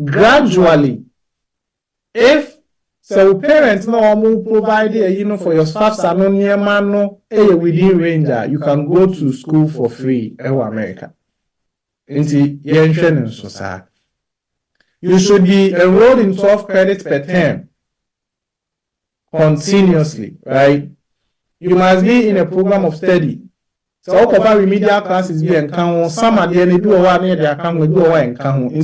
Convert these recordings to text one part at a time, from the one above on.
gradually, if so parents no provide for your FAFSA no near man no within range, you can go to school for free in America. You should be enrolled in 12 credits per term continuously, right? You must be in a program of study. So all of our remedial classes be encounter. Some at the end do one near their account, do one encounter.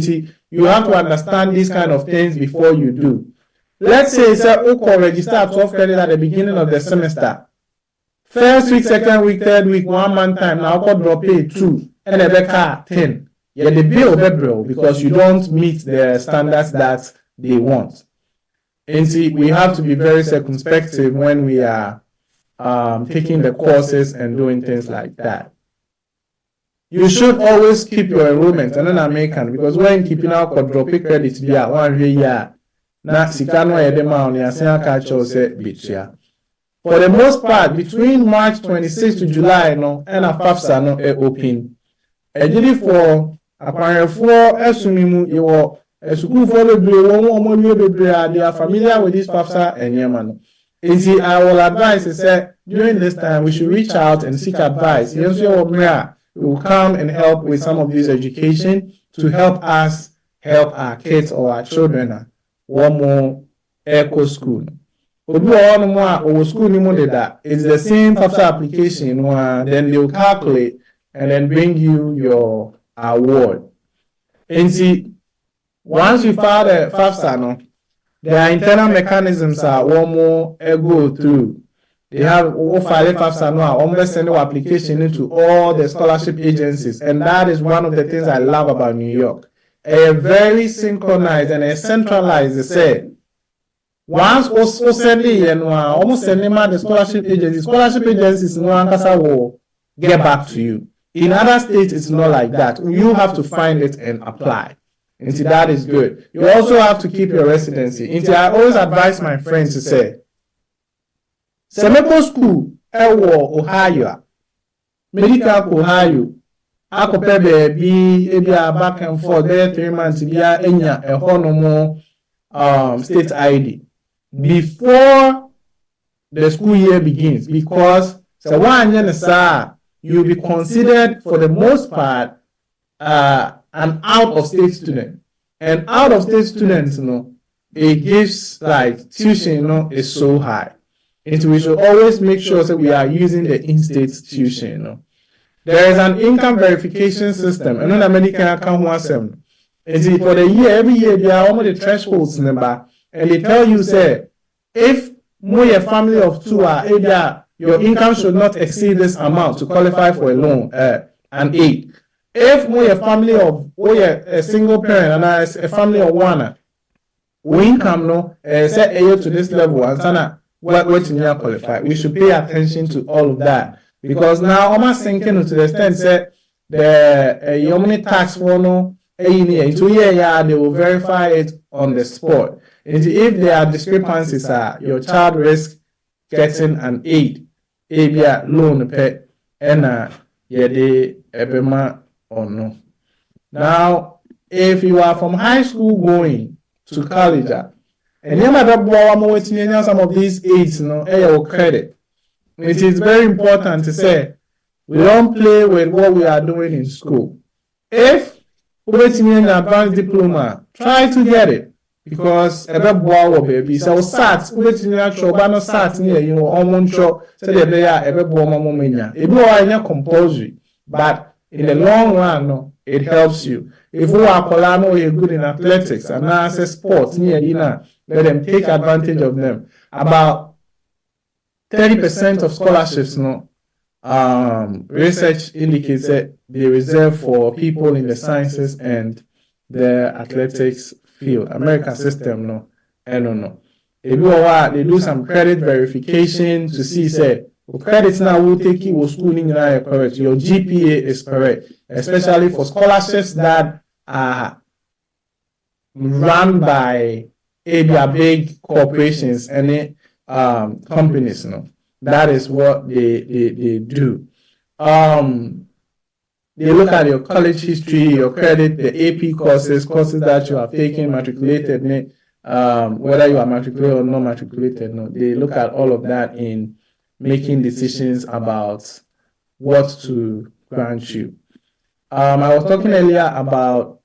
You have to understand these kind of things before you do. Let's say it's a register 12 credits at the beginning of the semester. First week, second week, third week, 1 month time. Now I drop pay 2 and a better 10. Yeah, the bill because you don't meet the standards that they want. And we have to be very circumspect when we are taking the courses and doing things like that. You should always keep your enrollment and then American, because when keeping out quadruple credits, yeah, 1 year, na sikano edema on your senior culture say bitia. For the most part, between March 26 to July, no, and a FAFSA no open. Ejidi for apparently for esumimu you a school for the blue, they are familiar with this FAFSA and Yemen. I will advise say during this time we should reach out and seek advice. We will come and help with some of this education to help us help our kids or our children. One more eco school. It's the same FAFSA application. Then they will calculate and then bring you your award. And see, once you file the FAFSA, no, their internal mechanisms are one more go through. They have file FAFSA now, almost send your application into all the scholarship agencies, and that is one of the things I love about New York. A very synchronized and a centralized. Say, once also sending and almost sending the scholarship agencies will get back to you. In other states, it's not like that. You have to find it and apply. And that is good. You also have to keep your residency. And I always advise my friends to say, Semeko school, Ohio, medical Ohio, Akope baby, back and forth there 3 months, enya a honomo state ID before the school year begins, because so 1 year you'll be considered for the most part an out-of-state student. And out-of-state students, it gives like tuition, is so high. And we should always make sure that we are using the in-state tuition. There is an income verification system, and then American account 17. And see, for the year, every year they are almost the thresholds number, and they tell you say, if more family of 2 are your income should not exceed this amount to qualify for a loan and aid. If more a family of a single parent and a family of 1, income set to this level and sana what to qualify. We should pay attention to all of that, because now almost sinking to the extent that the Yomini tax for they will verify it on the spot. And if there are discrepancies, your child risk getting an aid. Loan pay and yede ebema or no. Now, if you are from high school going to college, and you might have some of these aids, credit. It is very important to say we don't play with what we are doing in school. If you have an advanced diploma, try to get it. Because baby, so sat sat near almost sure so they compulsory, but in the long run, no, it helps you. If you are good in athletics and now sports near let them take advantage of them. About 30% of scholarships, research indicates that they reserve for people in the sciences and the athletics field. American system, no. They do some credit verification to see, say, credits now will take you schooling now correct. Your GPA is correct, especially for scholarships that are run by big corporations and companies. That is what they do. they look at your college history, your credit, the AP courses that you have taken, matriculated, whether you are matriculated or not matriculated. No, they look at all of that in making decisions about what to grant you. I was talking earlier about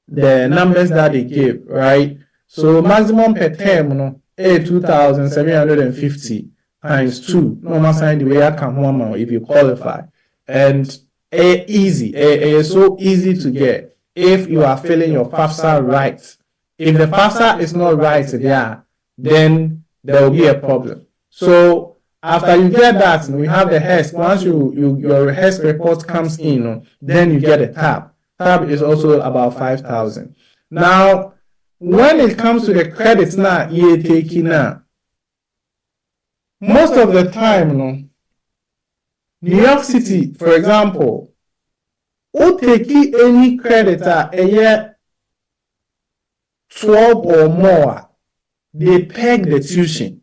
the numbers that they give, right? So maximum per term, 2,750 times 2. Normal sign the way I come home if you qualify. And easy. It is so easy to get if you are filling your FAFSA right. If the FAFSA is not right there, then there will be a problem. So after you get that, we have the HESC. Once your HESC report comes in, then you get a tab. Tab is also about 5,000. Now, when it comes to the credits now, you're taking now, most of the time, New York City, for example, who take any credit a year 12 or more, they peg the tuition.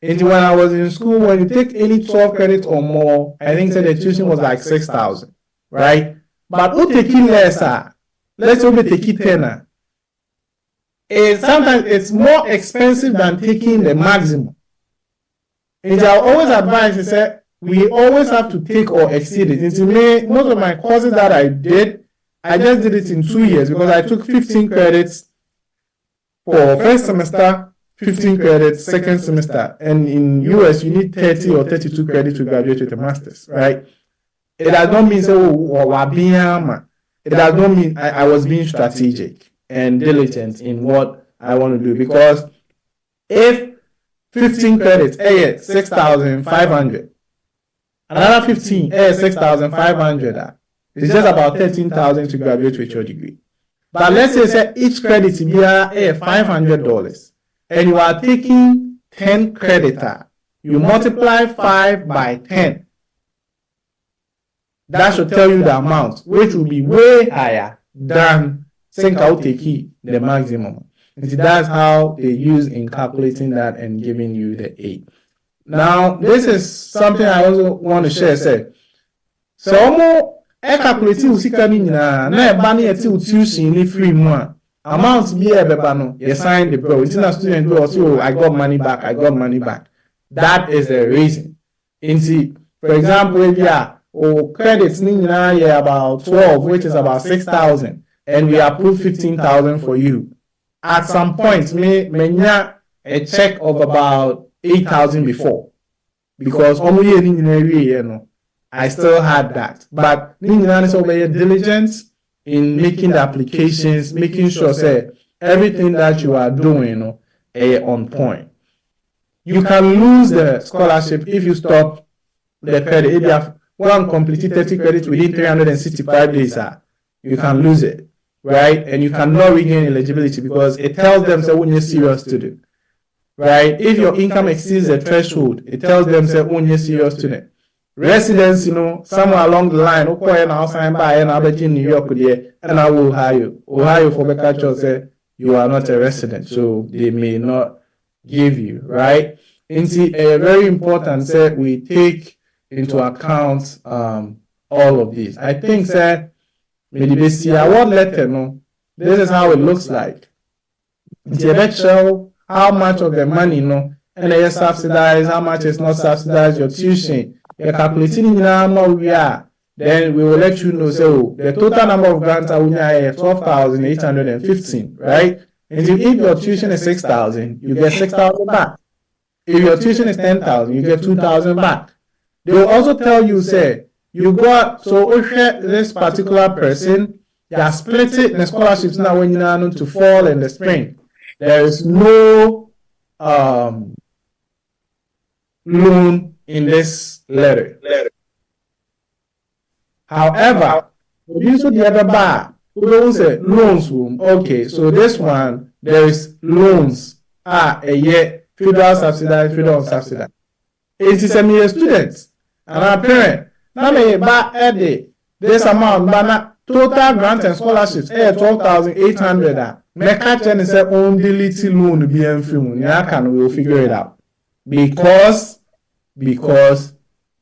And when I was in school, when you take any 12 credits or more, I think the tuition was like 6,000, right? But who take lesser? Let's say we take 10. Sometimes it's more expensive than taking the maximum. And I always advise, I say, we always have to take or exceed it. Most of my courses that I did, I just did it in 2 years because I took 15 credits for first semester, 15 credits second semester. And in US, you need 30 or 32 credits to graduate with a master's, right? It does not mean, it does not mean I was being strategic and diligent in what I want to do. Because if 15 credits, 6,500, another 15, 6,500, it's just about 13,000 to graduate with your degree. But let's say each credit is $500, and you are taking 10 credits. You multiply 5 by 10. That should tell you the amount, which will be way higher than the maximum. And that's how they use in calculating that and giving you the 8. Now, this is something I also want to share. So, calculating tuition free amount be you sign the bill. It's not student who also I got money back. That is the reason. For example, if credits about 12, which is about 6,000, and we approve 15,000 for you. At some point, me a check of about 8,000 before, because I still had that. But diligence in making the applications, making sure everything that you are doing on point. You can lose the scholarship if you stop the credit. If you have one completed 30 credits within 365 days, you can lose it, right? And you cannot regain eligibility because it tells them when you're serious student, right? If your income exceeds the threshold, it tells them when you're serious student. Residents, somewhere along the line, outside by and I'll in New York, and I will Ohio for the culture say you are not a resident, so they may not give you, right? It's very important that we take into account all of these. I think maybe this award letter, this is how it looks like. It's show how much of the money, and they subsidize, how much is not subsidized, your tuition. You're calculating then we will let you know. So the total number of grants are 12,815, right? And if your tuition is 6,000, you get 6,000 back. If your tuition is 10,000, you get 2,000 back. They will also tell you, you got this particular person, they are split it in the scholarships now when you know to fall in the spring. There is no loan in this letter. However, you the other bar, who say loans room. Okay, so this one there is loans. A year federal subsidized, federal unsubsidized. 87 students and our parent. Now may buy this amount, but total grant and scholarships 12,800. Make catch and say only little loan be in film. We'll figure it out because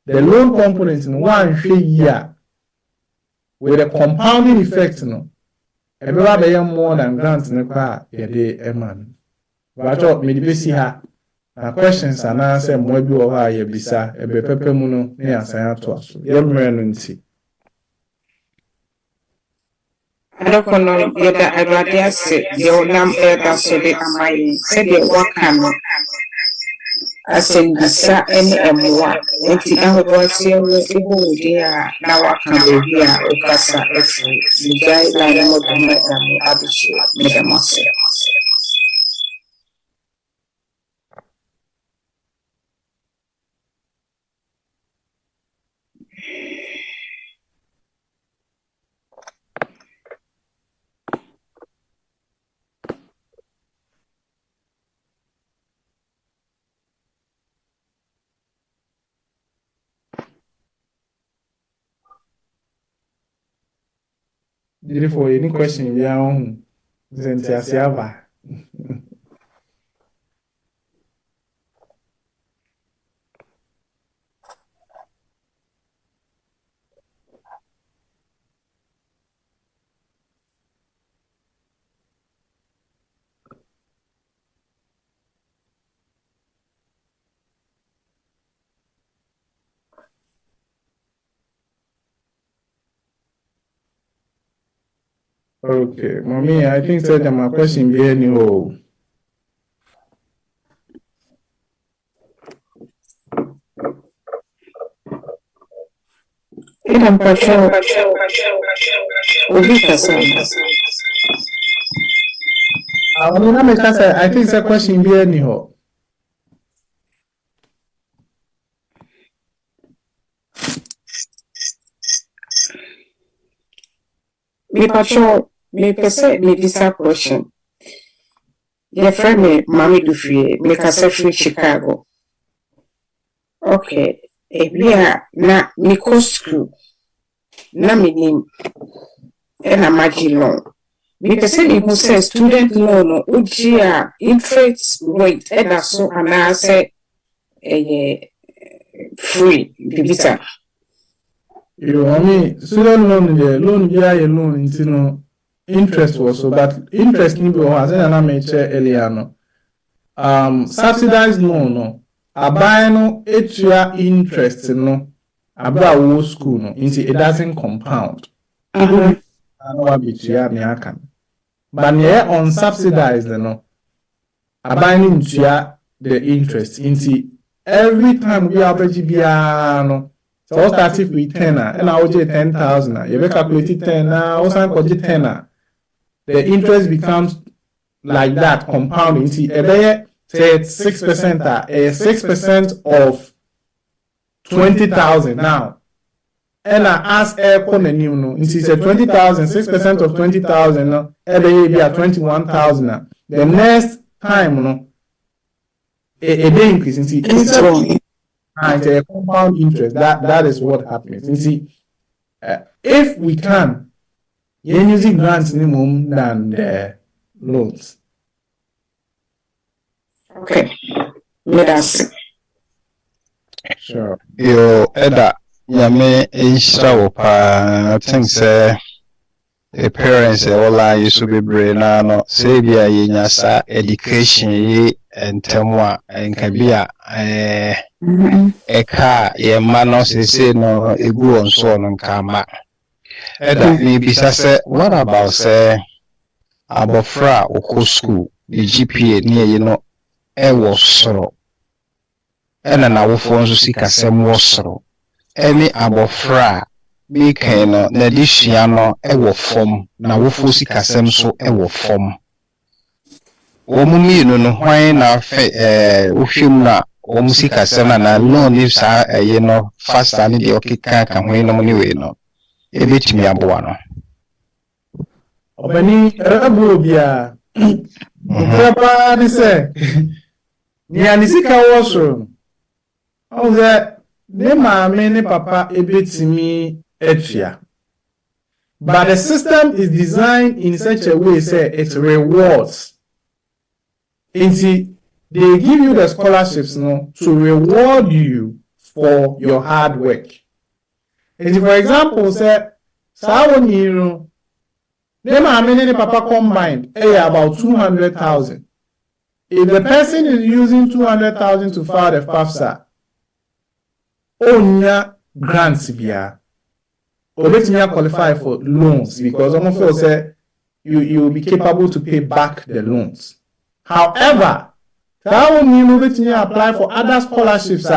the loan component in 1 year with the compounding effect, no, everybody more than grants in the car, a day a man. But I maybe see her. Questions and answer more be over a bisa, a bepepe muno, near San to us. Young men and see. I don't know yet. I'd rather say your number that's so they are my said they work on as in Bisa and more. And the other was here with the dear now I can be here or Casa X. The guy like I'm not going to have to make a muscle. Did for any question, young Zentiasiava? Okay, mommy, I think that my question be any oh. I'm patrol. I think that question be any oh. Me patrol, me pese, me bisa question. Your friend me, Mami Dufie, me kase free Chicago. Okay, ebia na me ko school. Na me name, and a magic loan. Me pese me who says student loan, ujia interest rate, and so and I say free, bibita. You know, I mean, student loan, yeah, your loan, you know, interest also, but interest need to has an earlier, no. Subsidized loan, no. A buy no, extra interest, no. About whole school, no. It doesn't compound. I know be to but yeah, on subsidized, no. A buying into the interest, into every time we are no. So start if with 10 and I would 10,000. You calculate 10 now, also 10. The interest becomes like that, compounding. See, say 6%, 6% of 20,000 now. And I ask air new no. It is 20,000, 6% of 20,000 no. Every be at 21,000. The next time no, a day increase. It's a compound interest. That is what happens. You see, if we can, you're using grants minimum than loans. Okay, let us see. Sure. Yo, Eda, yame inshra pa. I think say the parents all used to be brain no. Say bia yinyasa education ye entemwa enkabia eka ye mano se no egu onso no nkama. Eda me bisa say what about say abofra oko school the GPA near you know e wo soro ena na wofo nso sikasem wo soro eni abofra bi kan no na dihia no e wo fom na wofo sikasem so e wo fom omumi no hwan na fe wohwem na omusikasem na loan ni sa ye no faster ni de okika ka hwan no ni we no ebetimi aboa no Obani rabu bia papa ni say ni anisika wo so o ze ne maame ne papa ebetimi etua. But the system is designed in such a way say it rewards. They give you the scholarships no to reward you for your hard work. For example, say Saa one you know. Them how many papa combined? About 200,000. If the person is using 200,000 to file the FAFSA, onya grants biya. Obetinya qualify for loans because almost feel say you will be capable to pay back the loans. However, that one you obetinya apply for other scholarships.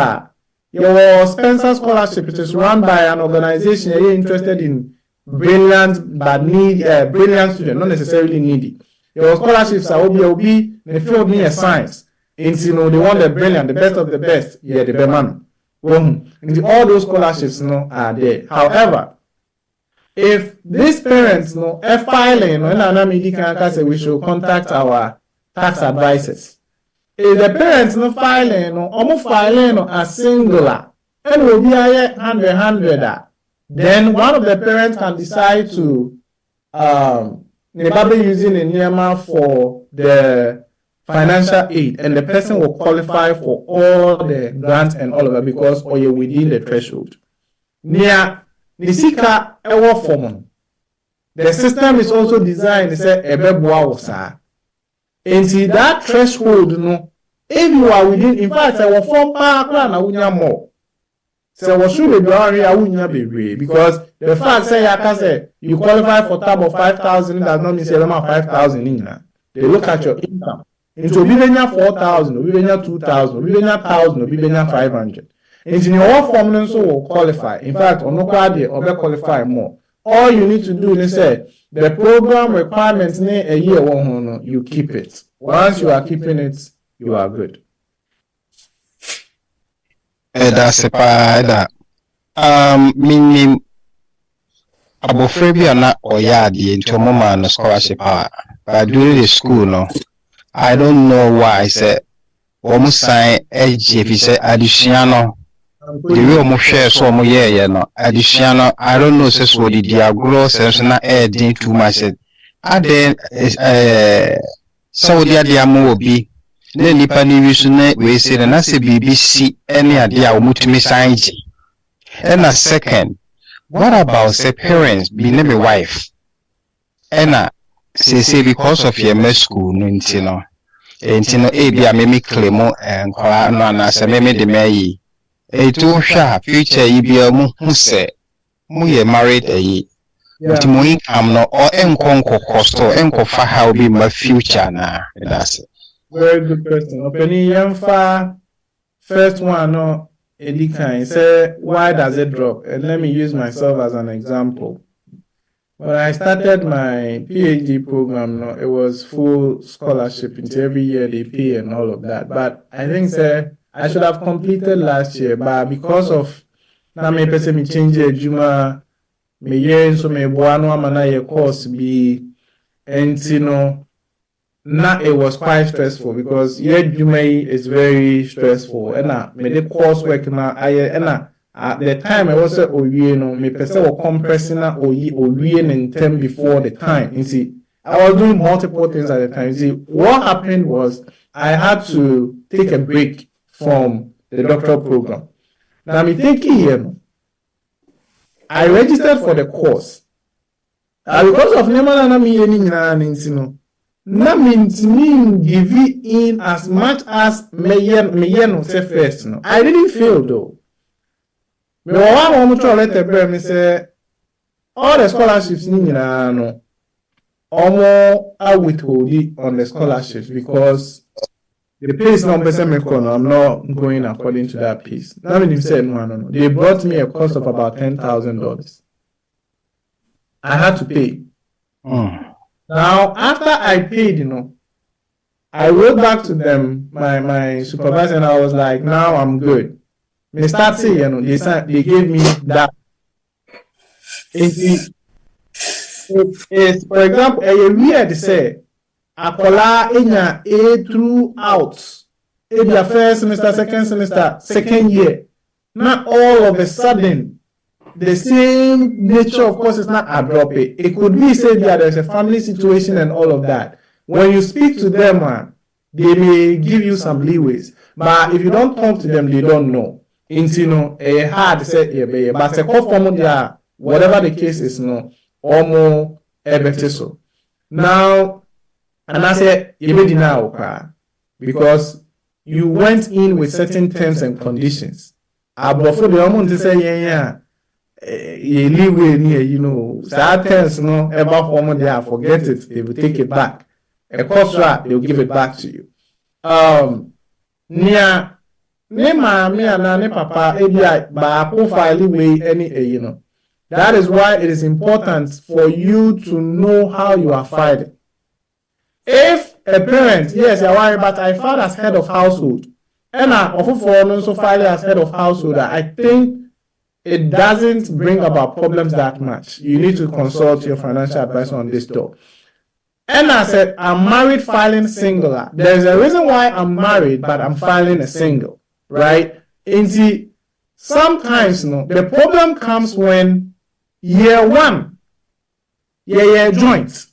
Your Spencer Scholarship, it is run by an organization you're interested in brilliant but brilliant students, not necessarily needy. Your scholarships are OB, they field me a science. And they want the brilliant, the best of the best. Yeah, the man. And all those scholarships are there. However, if these parents filing, we should contact our tax advisors. If the parents filing a singular, and will be a 100, then one of the parents can decide to using a NIAMA for the financial aid, and the person will qualify for all the grants and all of that because you're within the threshold. Near the Sika ever form. The system is also designed to say a and see that threshold, if you are within, in fact, I will form more. So what should be done because the fact say you qualify for tab of 5,000 does not mean 5,000 in. They look at your income. Into Bibenya 4,000, Bibenya 2,000, Bibenya 1,000, Bibenya 500. And in your form so will qualify. In fact, on no quality or be qualify more. All you need to do is say the program requirements near a year you keep it. Once you are keeping it, you are good. That's a bad. Meaning abofra bi ana oyadi into mama no scholarship but during the school no I don't know why I said almost sign if say additional the way almost share so mo no additional I don't know says what the agro sense na adding too much then so the amu bi na nipa ni wisu na we say na say BBC any ade a omutumi sign and a second, what about say parents be name a wife? And say because of your school, no, a be a mimi claim and call no say meme de me. A two sharp future you be a who say mu married but mo income no or enkonko cost or enko fa how be my future na. That's it. Very good question. Openi yamfa first one no. Edikan say, why does it drop? And let me use myself as an example. When I started my PhD program, it was full scholarship into every year they pay and all of that. But I think I should have completed last year, but because of now me person me change the juma me year so me buano amana ye course be and now it was quite stressful because Jumai is very stressful. And me the coursework na at the time I was me person was compressing in term before the time. You see, I was doing multiple things at the time. You see, what happened was I had to take a break from the doctoral program. Now me thinking I registered for the course. Because of Neman that means me give it in as much as me say first. No, I didn't fail though. Me want to let me say all the scholarships no. I withhold it on the scholarships because the place number I'm not going according to that piece. That means said no. They brought me a cost of about $10,000. I had to pay. Now, after I paid, I wrote back to them, my supervisor, and I was like, now I'm good. They start saying, they gave me that. It's for example, a year they say, Akola inya A throughout. It be a first semester, second semester, second year. Not all of a sudden, the same nature of course is not a drop it. It could be said that there's a family situation and all of that. When you speak to them, they may give you some leeways. But if you don't talk to them, they don't know. Into a hard set but a call from their whatever the case is, no, almost everything so. Now, and I said, you may deny because you went in with certain terms and conditions. Before the moment to say, you live with me, sad terms, no, ever form there, forget it, they will take it back. A cost right, they will give it back to you. Near ne maami ana ne papa ebi ba profile way any that is why it is important for you to know how you are fighting. If a parent, yes, you are worried, but I filed as head of household, and I offer for also file as head of household, I think it doesn't bring about problems that much. You need to consult your financial advisor on this though. And I said, I'm married filing singular. There's a reason why I'm married, but I'm filing a single, right? And sometimes, the problem comes when year one, year joint,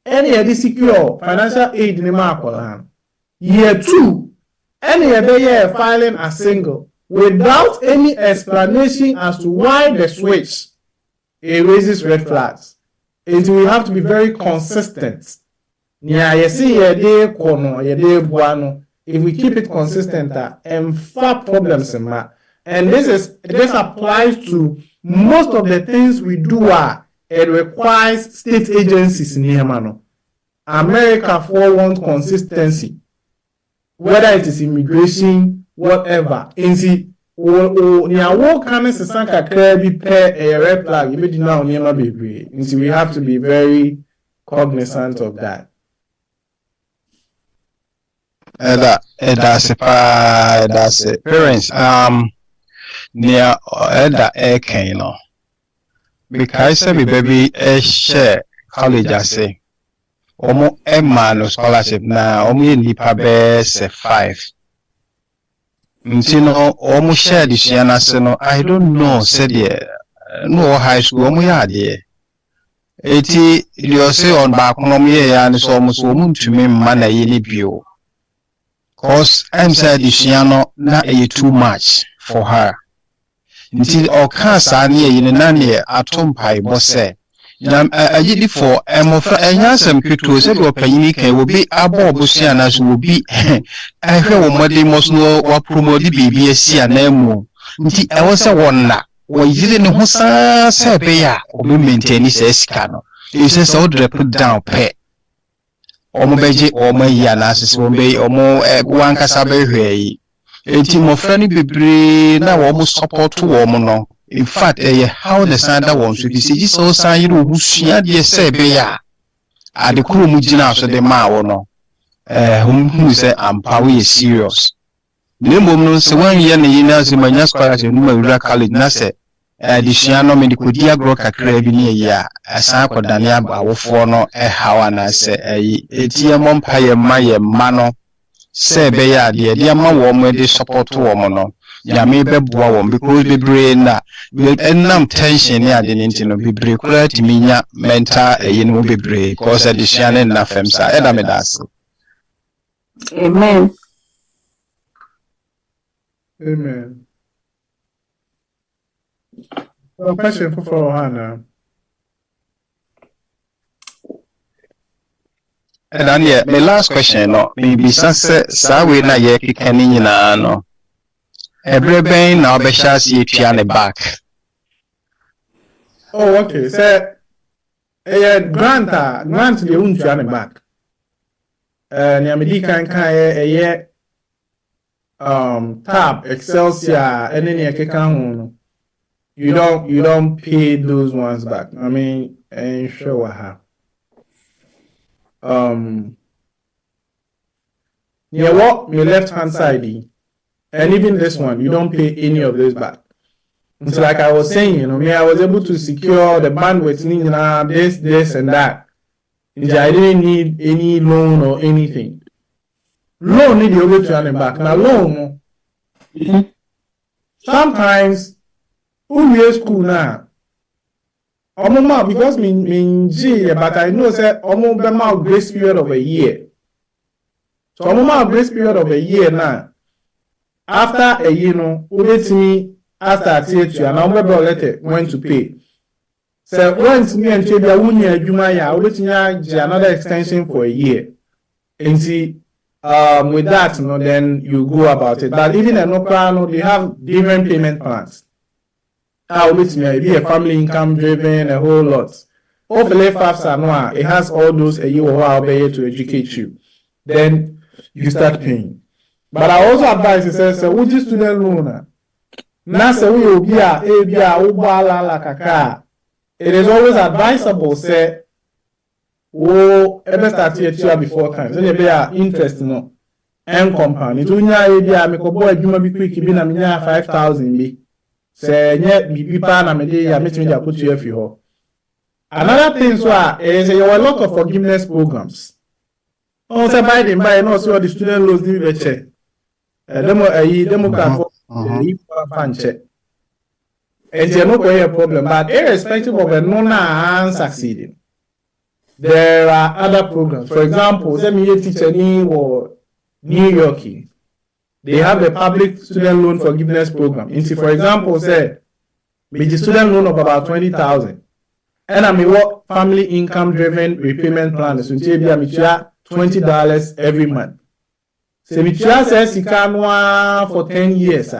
any year secure financial aid in the market. Year two, any year filing a single without any explanation as to why the switch, it raises red flags. It will have to be very consistent. If we keep it consistent, and far problems in that. And this applies to most of the things we do. It requires state agencies in Yemano. America want consistency, whether it is immigration, whatever. And see, we have to be very cognizant of that. That's it. Parents, near that because every baby share college, I say, almost a man scholarship now, only nipa best 5. Almost share this year, I don't know, said no high school, you say on back home, and it's almost woman to me, man, I view. Cause I'm said this year, not too much for her. Until all cancer near in a nanny at home pie, boss say. I did it for and Yansam Kutu said, or Paynika will be a Bobusian as will be. I heard what they must know what promoted BBSC and Nemo. I was a wonder. Well, you didn't know say Bea or maintain his escano. You says all the put down pet. Omobeji or my Yanasis will be or more one Casabe. A team of friendly Bibri now almost support 2 woman. In fact, how the Sanda wants to see so sign who she had say Bea. At the Kurumujina so the Maono. Whom say I'm power serious. Nimbo so 1 year in my scholarship in my college Nase. The Shiano medical diagroka crabini ya, a sample Daniab, our forno, a how and I say a dear Mompire Maya Mano. Say Bea, dear man, where they support 2 woman. Ya may be born because be brain that will end tension near the Nintendo be break to me mental a be break cause a Shannon and Nafemsa Edamedas. Amen. Amen. Well, question for Hannah. And then, yeah, my last question, no, maybe sunset, Sawi na ye kicking no. Every bane now be shas ye piano back. Oh, okay. So, grant the un piano back. Nyamidi kan tab Excelsior and then you don't pay those ones back. I mean, ain't sure what have. Near what your left hand side, and even this one, you don't pay any of those back. It's like I was saying, I was able to secure the bandwidth, this and that. I didn't need any loan or anything. Loan need you to earn it back. Now loan, sometimes who we school now. Because but I know say grace period of a year. So grace period of a year now. After a year, let me start it and now maybe letter when to pay. So once me and Tibia Wunya Jumaya, waiting another extension for a year. And see, with that, then you go about it. But even in Okra, they have different payment plans. With me, be a family income driven, a whole lot. Hopefully, FAFSA, it has all those a year or while to educate you. Then you start paying. But I also advise you say, so which student loan? Now, say we will be a kaka. It is always advisable, say, oh, ever start here before time. So, there be interest, and compound. It will not make a boy, you may be quick, be na 5,000 be. Say, yet, be pan, and I meet me, I put you if you. Another thing is there are a lot of forgiveness programs. Also, by no, so the student loans need to check. Demo can for and you no a problem, but irrespective of a non succeeding, there are other programs. For example, let me teacher or New York, they have a public student loan forgiveness program. And for example, say with a student loan of about 20,000, and I mean what family income driven repayment plan is $20 every month. So if you says you can for 10 years,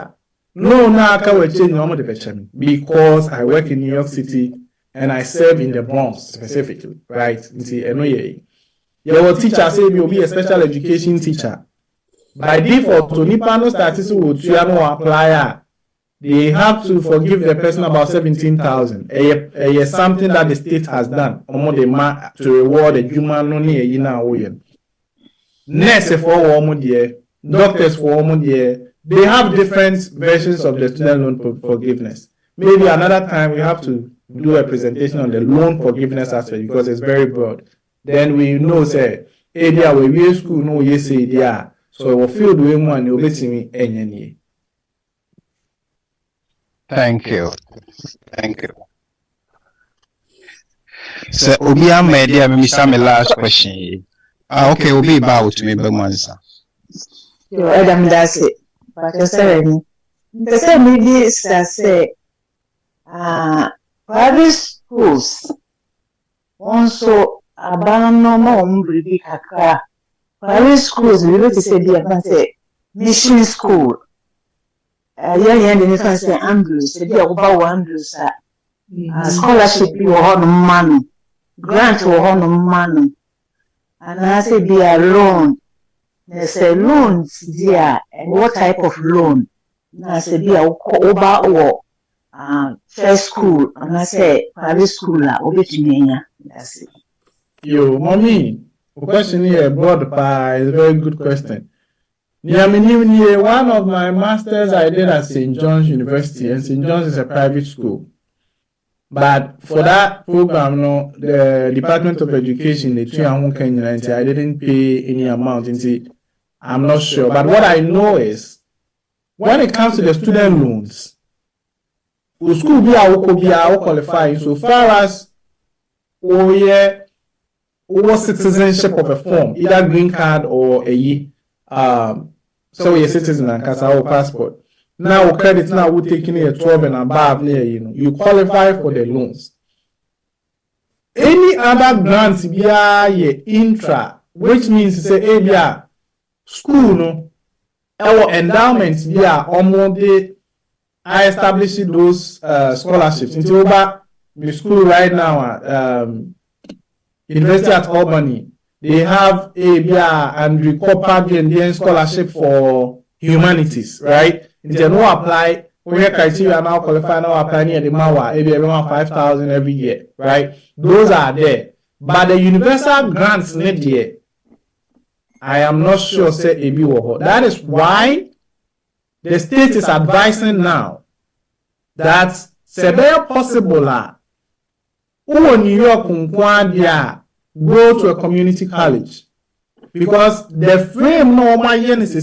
no, now I can't change normal depression because I work in New York City and I serve in the Bronx specifically, right? Your teacher say you'll be a special education teacher. By default, to Nipano statistics would apply. They have to forgive the person about 17,000. It's something that the state has done. To reward the human only a year. Nurses for one year, doctors for 1 year. They have different versions of the student loan forgiveness. Maybe another time we have to do a presentation on the loan forgiveness aspect because it's very broad. Then we know, say, area where we school no yes area. So we feel doing one you'll be me any. Thank you. Thank you. So Obia media me some last question. Okay, we'll be about to me Bangwansa. Yo, Adam that's it. But you're saying the same maybe say private schools also abandon baby kaka. Private schools we go to say the mission school. Young the difference say Andrews, say the over Andrews scholarship you on money, grant you on money, and I say be a loan. There's a loans there, and what type of loan? I say be a over or first school, and I say private school that's it. Yo, mommy, the question here broad pie is a very good question. One of my masters I did at St. John's University, and St. John's is a private school. But for that program, the Department of Education, the I didn't pay any amount. I'm not sure. But what I know is, when it comes to the student loans, the school be qualifying so far as over citizenship of a form, either green card or a so you're a citizen and Casa passport. Now credit now we're taking a 12 and above you qualify for the loans. Any other grants be intra, which means say ABR school our endowments be almost I established those scholarships into the school right now at University at Albany. They have ABR and Recopa and scholarship for humanities, right? They no apply. When your criteria now qualify, now apply near the Mawa, everyone 5,000 every year, right? Those are there. But the universal grants need there. I am not sure say AB or that is why the state is advising now that severe possible New York go to a community college because the frame normal is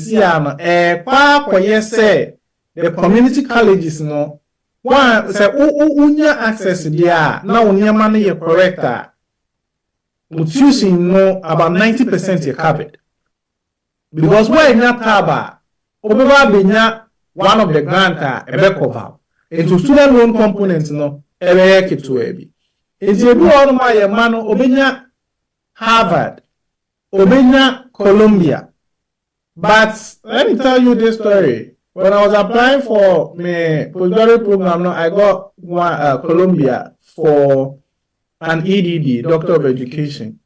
the community colleges one say unya access there now unya money correct but using about 90% you covered because where in that taba obeba benya one of the grant cover into student loan component no ebe ketewa bi enti ebi wɔ no ma yɛ ma no obenya Harvard obenya Columbia. But let me tell you this story. When I was applying for my postgraduate program, no, I got one Columbia for an EDD, Doctor of Education.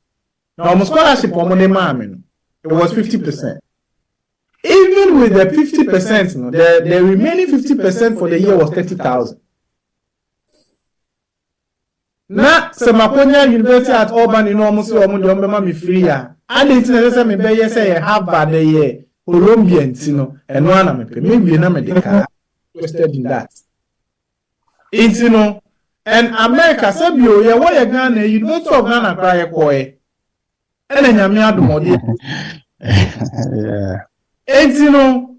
Now, my scholarship on Monday, it was 50%. Even with the 50%, no, the remaining 50% for the year was 30,000. Now, Semakonia University at Auburn, you know, almost me free. I didn't say me be say Harvard the Colombian, you know, and one of me maybe na medical interested in that. It's you know, and America said you why Ghana University of Ghana cry koe. And then you adumodi. Yeah. It's you know,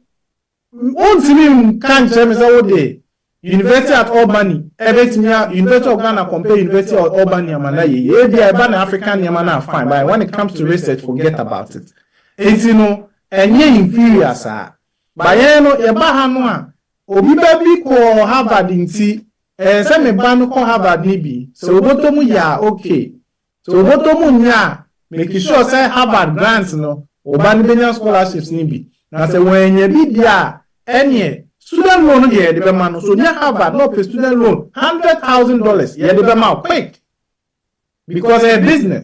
one thing can't tell me say University at Albany, University of Ghana compare University of Albany Amanaye. Yeah, they are African Yamana fine, but when it comes to research, forget about it. It's you know, and ye inferior, sir. But you know, Yabahanoa, Obi baby ko Harvard inti, and some banu ko Harvard nibi. So botomu ya okay. So botomu ya make sure say Harvard grants no, Obani Benya scholarships nibi. Now say when ye be there, any student loan yeah the man so near Harvard no pay student loan $100,000 yeah the man quick because a business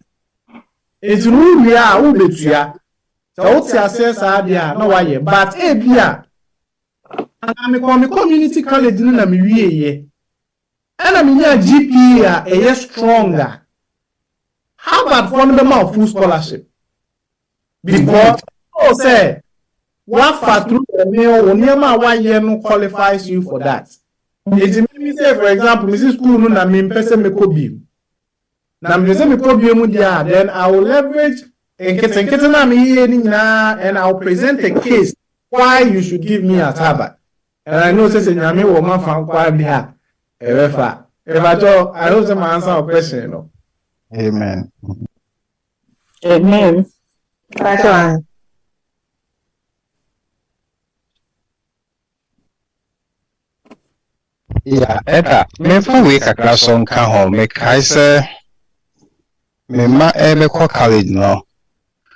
it's rule we are who betua so what you assess are there no why but bia and me community college na me wie ye and me nya GPA a stronger Harvard for the man full scholarship because say what far through the mail when one year no qualifies you for that. It means say for example, Mrs. School no na me person me kobi. Na me say me kobi mu dia then I will leverage nkete na me here ni na and I will present a case why you should give me at Harvard. And I know say nyame wo man fan kwa bia ebefa. Ebajo I hope some answer our question no. Amen. Amen. Pastor. Yeah, Eda, me fa we kakra so nka ho me kai se me ma ebe ko college no.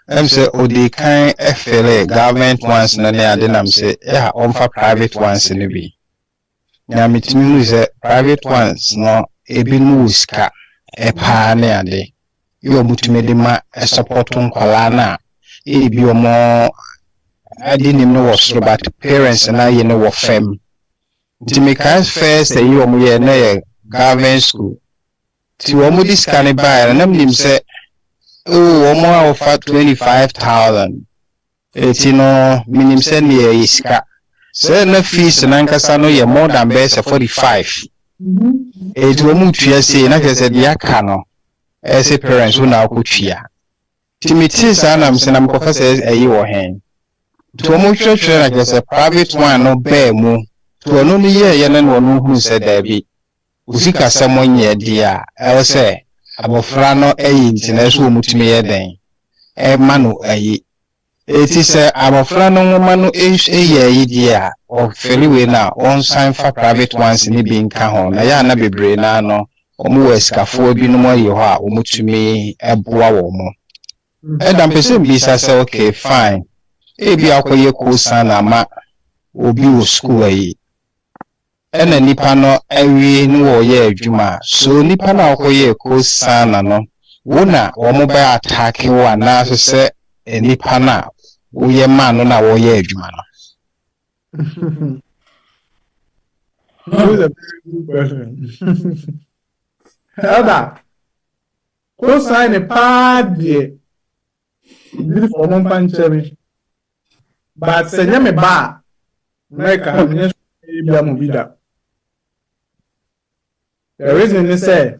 Em say odi kan FLA government ones na ne ade nam say yeah on for private ones ni bi. Nya mitimi mu say private ones no ebi nu uska e pa ne ade. Yo mutumi de ma support nkwala na ebi omo ade nim no was but parents na ye no wo fam. Timika's first a year na government school. Ti womu this can buy and them say oh womu offer 25,000. Eti no minim say near iska. Say na fees nankasa no ye more than best 45. Eti womu tuya say na kese dia kano. As parents who now could cheer. Timothy Sanam Senam Professor a year hen. To a church like as a private one no bear mo. To no year yanan one who said there be. Usika someone ye dear, I say, abofrano a international mutime den. A manu a ye. It is a abofrano manu age a ye dear, or fairly now, on sign for private ones in the being kahon, a yana be brainano. Omu escafo bi no mo yeho a omutumi eboa wo mo edam pese bisa say okay fine e bi akoye course na ma obi wo school ayi ena nipa no awie no wo ye adwuma so nipa na akoye course na no wona wo mo ba attack wo na so se nipa na wo ye ma no na wo ye adwuma no. That is a very good question. Elder, go sign a pad there. Beautiful one punch cherry. But send me bar. Make a honest movida. The reason they say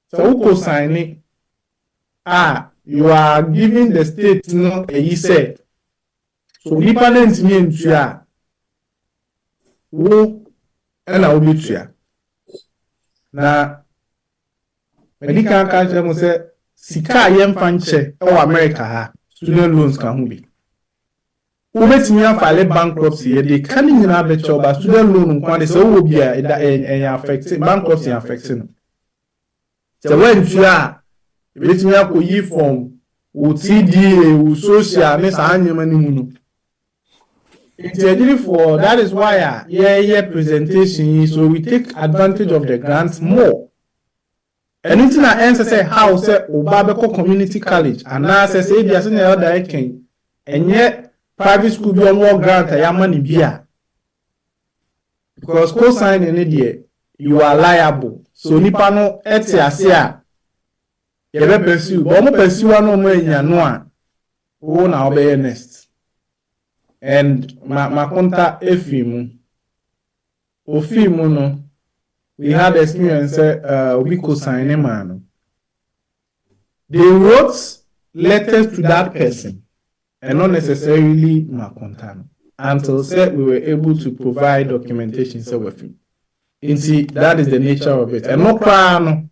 so who go sign it? You are giving the state no a said. So dependent mean to ya. Who and I will be to ya. Na medical culture mo say sika yem fanche e America ha student loans kan hu bi Ubetimi file bankruptcy they can in a job as student loan when so will be affecting bankruptcy affecting. So when you are betimi ko yi from TDA social ne sa anyama ni mu. It's a for that is why presentation so we take advantage of the grants more. Anything I answer say how say Obabeko Community College and now say be as any other can and yet private school be more grant I am money beer. Because co-sign in it you are liable. So nipa no eti asia you be pursue but mo pursue no mo enya no a wo na obey next. And my contact Efimu no we had experience we could sign a man. They wrote letters to that person and not necessarily my contact until said we were able to provide documentation so with him. You see, that is the nature of it. And no crime.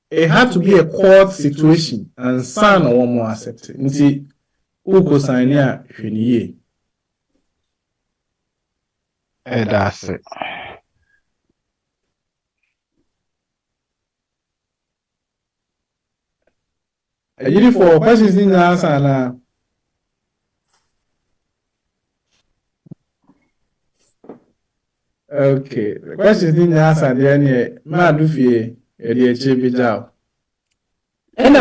It had to be a court situation and son or one more accepted. You see, who could sign here? That's it. For questions in the answer. Okay, the questions in the answer. Then, ma do fear. Ena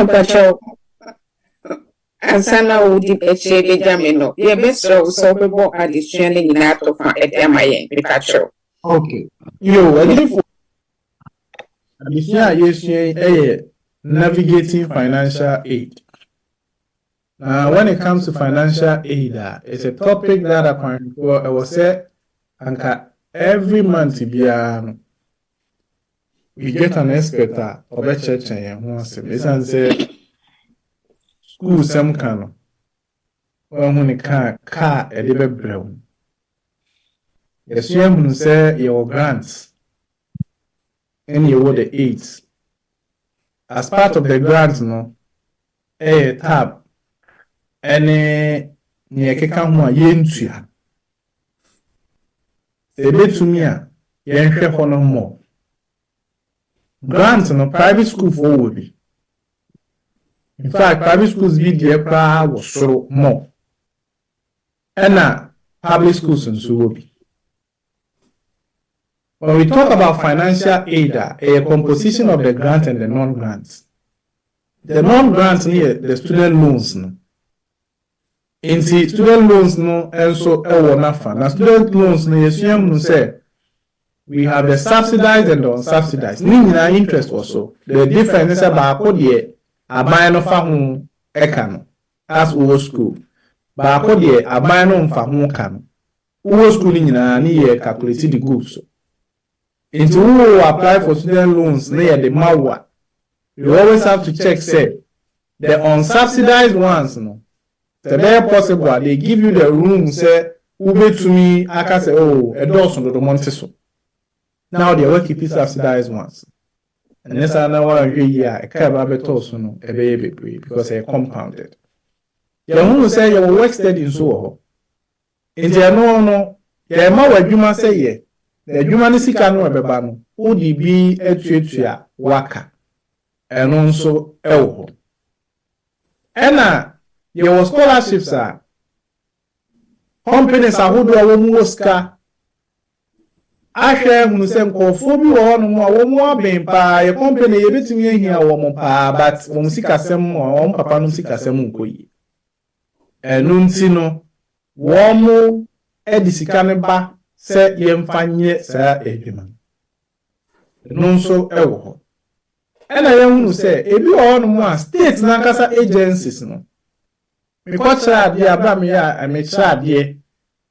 bacho ansana udi echebe jameno ye besro so bebo addition ni na to fa edemaye bacho. Okay. For addition navigating financial aid. Now, when it comes to financial aid, it's a topic that I was said every month we get an expert of a church and one say school some kind when it car a little brown. Yes, you say your grants and you the aids. As part of the grants, no, a tab any near Kekama Yentua. They bet to me, Yenke Honor more. Grants no private school for be. In fact, private schools be the power was so more. And public schools and so will be. When we talk about financial aid, a composition of the grant and the non-grants. The non-grants near the student loans. No. In the student loans, no, and so now student loans, no, you say we have the subsidized and the unsubsidized. Nina interest also. The difference is about a buy no famu ekano as Uwo school. Ba a buy no famu kano. Uwo school nina ni calculate the goods. Into who apply for student loans near the Mawa, you always have to check, say, the unsubsidized ones, no. The very possible, they give you the room, say, Ube to me, I can say, oh, a dozen to the Monteso. Now they will keep subsidized ones. And this another one, yeah, a cab abetoso, a baby, because they are compounded. You who say you work steady in so. In the no, yeah, more you must say, yeah. The humanity can remember no. ODB etuatua waka. And also elho. There was scholarships companies are who do a womuska. Ashe munusem kofo bi wo no mo a wo mo aben pa ye company ye betumi ahia wo mo pa but wo musikasem wo papa no musikasem nkoyi. Enu nti no wo mo edisika ne ba se yemfanye sa edwuma no nso ewo ho ena yehunu se ebi wo no mo a state nankasa agencies no because ade aba me ya amechade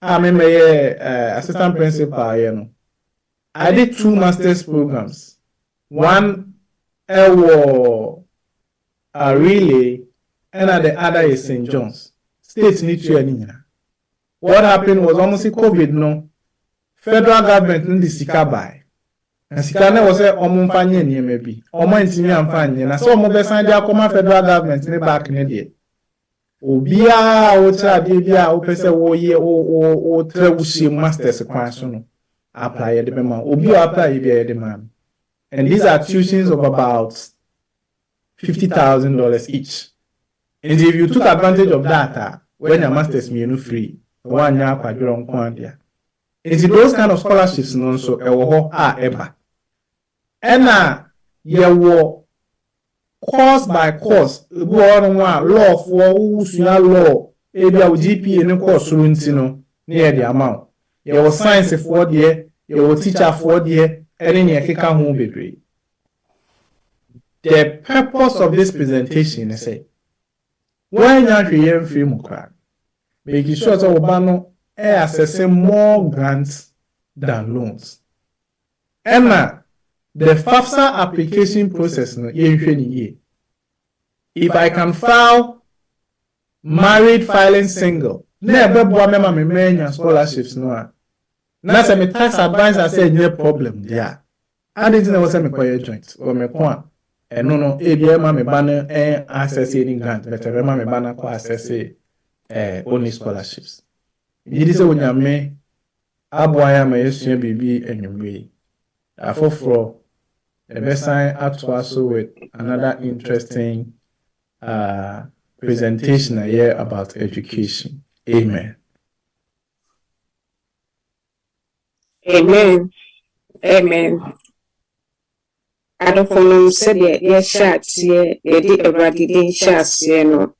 amemeye assistant principal ye no I did 2 masters programs, one ewo relay and the other is St. John's state need to any. What happened was almost COVID no federal government in the sika buy. And sika ne was say omumfanye ni maybe. Omo ntimi amfanye na so omo be san dia koma federal government ni back ni dey. Obia otra bia o pese wo ye o trewushi masters kwan so no apply the man obi apply be the man. And these are tuitions of about $50,000 each. And if you took advantage of that, when your masters me no free, one year kwadron kwan dia. And those kind of scholarships no so ewo eba. And ye wo course by course, law for usua law, ebi a GPA ne course runti no near the amount. Ye was science for there, ye was teacher for there, and then ye keka ho bebre. The purpose of this presentation is say, when you are free making sure that Obano accessing more grants than loans. And the FAFSA application process, if I can file married filing single, never boy me scholarships no. Now say me tax advisor say no problem there. I didn't know what say me quite joint or me kwa. And no, ABM me banner access any grant, but me banner ko access only scholarships. It is when you me aboya me yesua bibi enwumwe. Afoforo the best sign up to us with another interesting presentation here about education. Amen. Amen. Amen. I don't know said ye shots ye did a radidin shots ye no.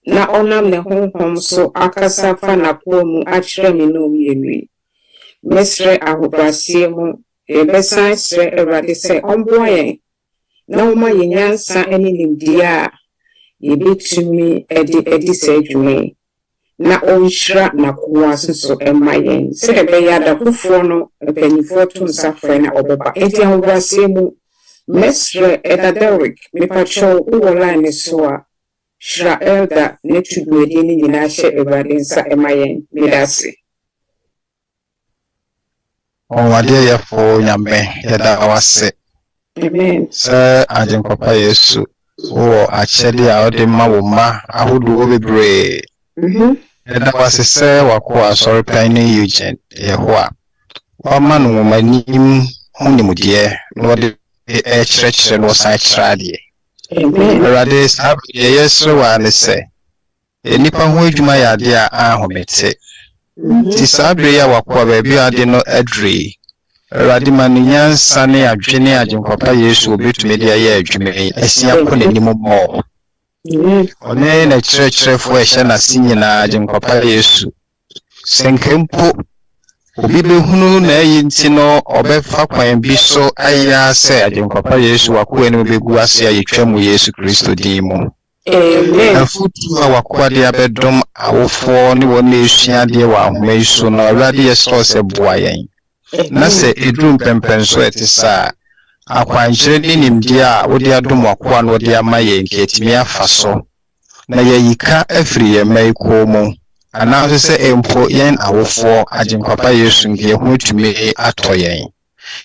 Na onam ne home so akasa fa na pomu achre me no mi. Mesre ahobrasie mu ebesan sre erade se omboye. Na uma yenyansa eni nimdia ye bitumi edi se dwume. Na onhra na kuwa so emayen. Se ebeya da kufo no ebenifo to nsafre na obeba. Enti ahobrasie mu Mestre Edaderic, me patrol uwoline soa. Shra elda netu gwedini ninashe evadensa emayen midasi. Wade ya fo nyame yada awase. Amen. Sir Ajin Papa Yesu. Achedi a ode ma wo ma ahodo bebre. Yada awase se wakwa sorry pani Eugene Yehoa. Wa manu manim honimudie no de church no sacradi. Amen. Rade sabe yeso wa ne se. Enipa ho adwuma ya de a ahomete. Ti sabe ya wakwa ba bi ade no adri. Rade maniyan sane adwene ajinkwa Yesu obetumi de aye adwuma asia ko nanim mo. One na church fo ehye na sinyina ajinkwa Yesu. Senkempo obi behunu na yinti no obefa kwan bi so aya se ajinkwa Yesu wakwa ne begu ase ayetwamu Yesu Kristo din mu. Amen. Afutu wakwa de abedom awofo ne wona esua de wa ahoma iso no awade yeso se boa yen. Na se edrum pempenso etisa akwankyere ne nimdia wode adom wakwa no de amaye nketimi afaso na yayika afiri ye maiko mu ana se empo yen awofo ajinkwa Yesu nge ho tumi atoyen.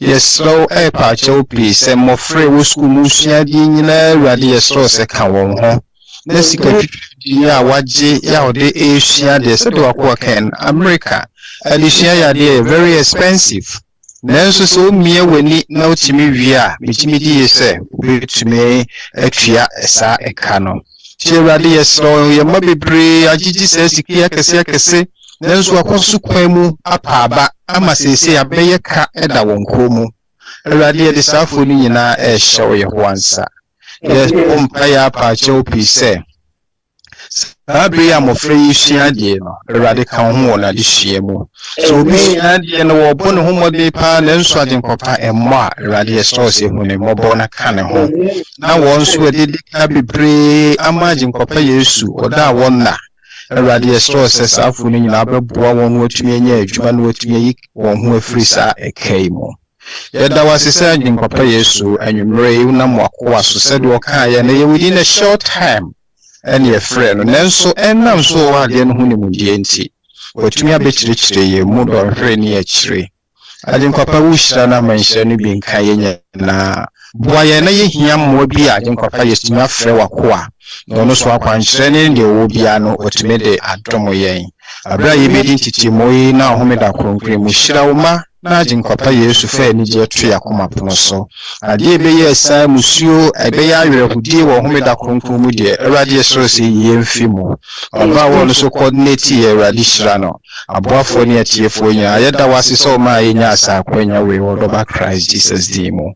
Yesro pa cho please mo free wo school mu sua di nyina awade yesro se ka won ho na sika ya waje ya ode esua de se do akwa ken America adisua ya de very expensive. Nanso so mie wani na otimi wi a bitimi di yese bitimi atua esa eka no. Chewade yesro ye mabebre agigi se sika kese nanso akoso kwan mu apaba ama sese abeye ka eda wonko mu. Awade de safo ni nyina ehyew ye ho ansa. Yes pompa ya pa chopi se Abri amofre yishia de no awade ka ho na de hye mu. So bi hia de no wo bono homode pa nanso ajinkwa emma awade stores hu ne mobo na ka ne ho. Na won so de ka bebre ama ajinkwa Yesu oda wonna awade stores safo ni nyina abeboa won watumi anya adwuma no watumi yi won ho afiri sa ekai mu. Yada wasisa ajinkwa Yesu anwumre una mwakwa so said woka ya na ye within a short time and your friend nanso enam so wa de no huni mudie nti watumi abekirikire ye mu do hwe ni akire ajinkwa wushira na manhire no bi nka ye na boye na ye hia mo bi a jen kwapa yestimi afre wakoa no so akwankyerɛ ne de wo bia no otime de adom yɛn abra ye bedi titi moyi na homeda kronkron mu hyira wo ma na jen kwapa Yesu fa ni je to yakoma pono so ade be ye sa musuo ebe ya werehudie wo homeda kronkron mu de awurade soro se ye mfi mu aba wo no so coordinate ye awurade hyira no aboafo ne atiefo nya ayeda wase so ma ye nya asa akwanya we wo do ba Christ Jesus di mu